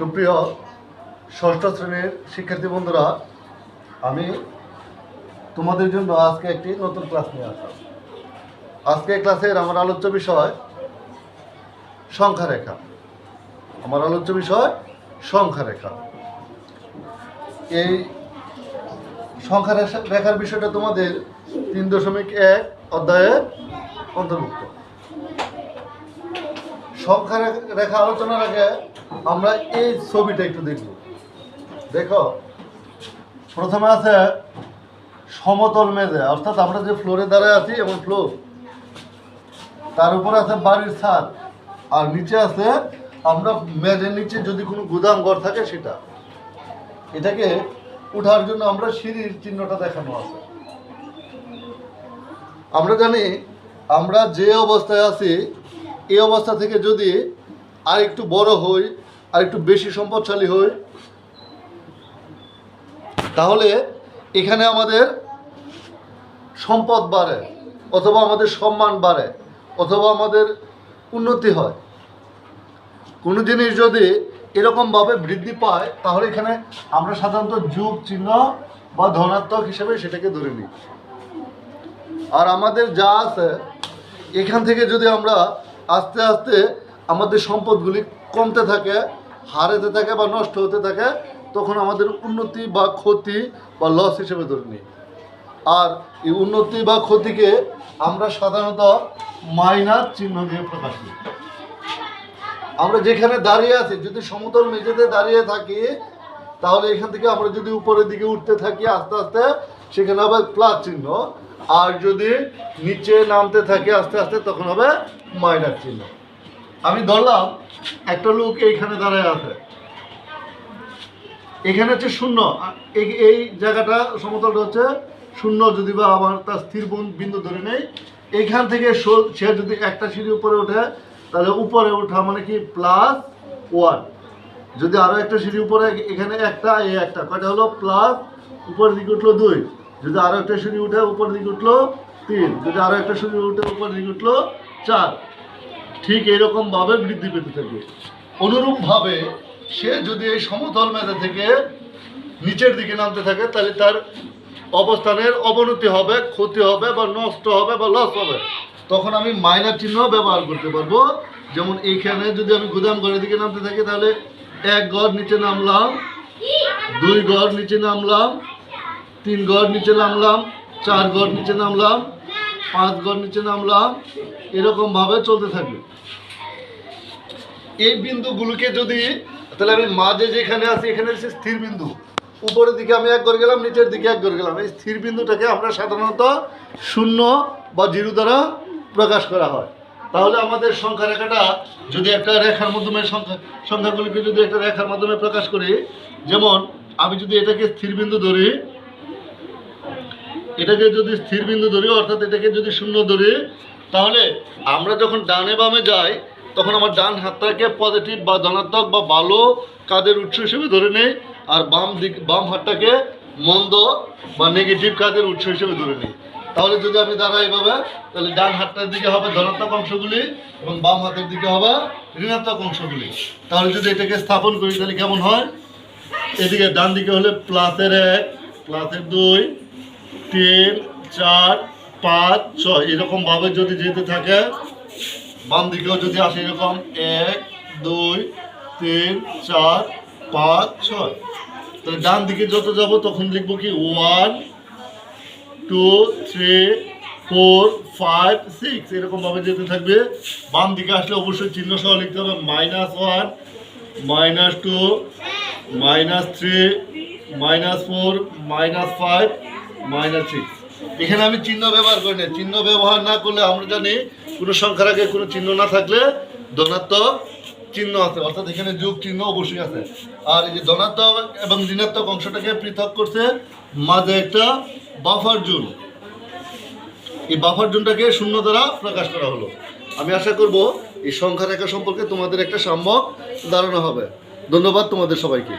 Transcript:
সুপ্রিয় ষষ্ঠ শ্রেণীর শিক্ষার্থী বন্ধুরা, আমি তোমাদের জন্য আজকে একটি নতুন ক্লাস নিয়ে আসলাম। আজকে ক্লাসের আমার আলোচ্য বিষয় সংখ্যা রেখা। আমার আলোচ্য বিষয় সংখ্যা রেখা। এই সংখ্যা রেখার বিষয়টা তোমাদের 3.1 অধ্যায়ে অন্তর্ভুক্ত। সংখ্যা রেখা আলোচনার আগে আমরা এই ছবিটা একটু দেখব। দেখো, প্রথমে আছে সমতল মেঝে, অর্থাৎ আমরা যে ফ্লোরে দাঁড়ায় আছি এমন ফ্লোর, তার উপরে আছে বাড়ির ছাদ, আর নিচে আছে আমরা মেঝের নিচে যদি কোনো গুদাম ঘর থাকে সেটা। এটাকে উঠার জন্য আমরা সিঁড়ির চিহ্নটা দেখানো আছে। আমরা জানি আমরা যে অবস্থায় আছি এই অবস্থা থেকে যদি আর একটু বড় হই, আর একটু বেশি সম্পদশালী হই, তাহলে এখানে আমাদের সম্পদ বাড়ে, অথবা আমাদের সম্মান বাড়ে, অথবা আমাদের উন্নতি হয়। কোনো জিনিস যদি এরকমভাবে বৃদ্ধি পায় তাহলে এখানে আমরা সাধারণত যোগ চিহ্ন বা ধনাত্মক হিসেবে সেটাকে ধরে নিই। আর আমাদের যা আছে এখান থেকে যদি আমরা আস্তে আস্তে আমাদের সম্পদগুলি কমতে থাকে, হারাতে থাকে বা নষ্ট হতে থাকে, তখন আমাদের উন্নতি বা ক্ষতি বা লস হিসেবে ধরে নিই। আর এই উন্নতি বা ক্ষতিকে আমরা সাধারণত মাইনাস চিহ্ন দিয়ে প্রকাশ করি। আমরা যেখানে দাঁড়িয়ে আছি, যদি সমতল মেঝেতে দাঁড়িয়ে থাকি, তাহলে এখান থেকে আমরা যদি উপরের দিকে উঠতে থাকি আস্তে আস্তে, সেখানে হবে প্লাস চিহ্ন। আর যদি নিচে নামতে থাকি আস্তে আস্তে, তখন হবে মাইনাস চিহ্ন। আমি ধরলাম একটা লোক এইখানে দাঁড়ায় আছে, এখানে হচ্ছে শূন্য, এই জায়গাটা সমতলটা হচ্ছে শূন্য। যদি বা আবার তার স্থির বিন্দু ধরে নেই, এইখান থেকে সে যদি একটা সিঁড়ি উপরে ওঠে, তাহলে উপরে ওঠা মানে কি +1। যদি আরও একটা সিঁড়ি উপরে, এখানে একটা এই একটা, কয়টা হলো প্লাস, উপরের দিকে উঠলো 2। যদি আরও একটা সিঁড়ি উঠে উপরের দিকে উঠলো 3। যদি আরও একটা সিঁড়ি উঠে উপরের দিকে উঠলো 4। ঠিক এইরকমভাবে বৃদ্ধি পেতে থাকবে। অনুরূপভাবে সে যদি এই সমতল মেঝে থেকে নিচের দিকে নামতে থাকে, তাহলে তার অবস্থানের অবনতি হবে, ক্ষতি হবে, বা নষ্ট হবে, বা লস হবে। তখন আমি মাইনাস চিহ্ন ব্যবহার করতে পারবো। যেমন এইখানে যদি আমি গুদাম ঘরের দিকে নামতে থাকি, তাহলে 1 গড় নিচে নামলাম, 2 গড় নিচে নামলাম, 3 গড় নিচে নামলাম, 4 গড় নিচে নামলাম, 5 গড় নিচে নামলাম, এরকমভাবে চলতে থাকবে। এই বিন্দুগুলোকে যদি, তাহলে আমি মাঝে যেখানে আছি এখানে হচ্ছে স্থির বিন্দু। উপরের দিকে আমি 1 গড় গেলাম, নিচের দিকে 1 গড় গেলাম। এই স্থির বিন্দুটাকে আমরা সাধারণত 0 বা 0 দ্বারা প্রকাশ করা হয়। তাহলে আমাদের সংখ্যা রেখাটা যদি একটা রেখার মাধ্যমে সংখ্যাগুলিকে যদি একটা রেখার মাধ্যমে প্রকাশ করি, যেমন আমি যদি এটাকে স্থির বিন্দু ধরি, অর্থাৎ এটাকে যদি 0 ধরি, তাহলে আমরা যখন ডানে বামে যাই তখন আমার ডান হাতটাকে পজিটিভ বা ধনাত্মক বা ভালো কাজের উৎস হিসেবে ধরে নেই, আর বাম হাতটাকে মন্দ বা নেগেটিভ কাজের উৎস হিসেবে ধরে নিই। তাহলে যদি আমি দাঁড়াই এভাবে, তাহলে ডান হাতটার দিকে হবে ধনাত্মক অংশগুলি এবং বাম হাতের দিকে হবে ঋণাত্মক অংশগুলি। তাহলে যদি এটাকে স্থাপন করি তাহলে কেমন হয়? এদিকে ডান দিকে হলে +1, +2, 3, 4, 5, 6 এরকমভাবে যদি যেতে থাকে, বাম দিকেও যদি আসে এরকম 1, 2, 3, 4, 5, 6, তাহলে ডান দিকে যত যাব তখন লিখবো কি 1, 2, 3, 4, 5, 6 এরকমভাবে যেতে থাকবে। বাম দিকে আসলে অবশ্যই চিহ্ন সহ লিখতে হবে -1, -2, -3, -4, -5, -6। এখানে আমি চিহ্ন ব্যবহার করি না। চিহ্ন ব্যবহার না করলে আমরা জানি কোনো সংখ্যার আগে কোনো চিহ্ন না থাকলে ধনাত্মক চিহ্ন আছে, অর্থাৎ এখানে যোগ চিহ্ন অবশ্যই আছে। আর এই যে ধনাত্মক এবং ঋণাত্মক অংশটাকে পৃথক করছে মাঝে একটা বাফার জোন। এই বাফার জোনটাকে 0 দ্বারা প্রকাশ করা হলো। আমি আশা করব এই সংখ্যা রেখা সম্পর্কে তোমাদের একটা সম্যক ধারণা হবে। ধন্যবাদ তোমাদের সবাইকে।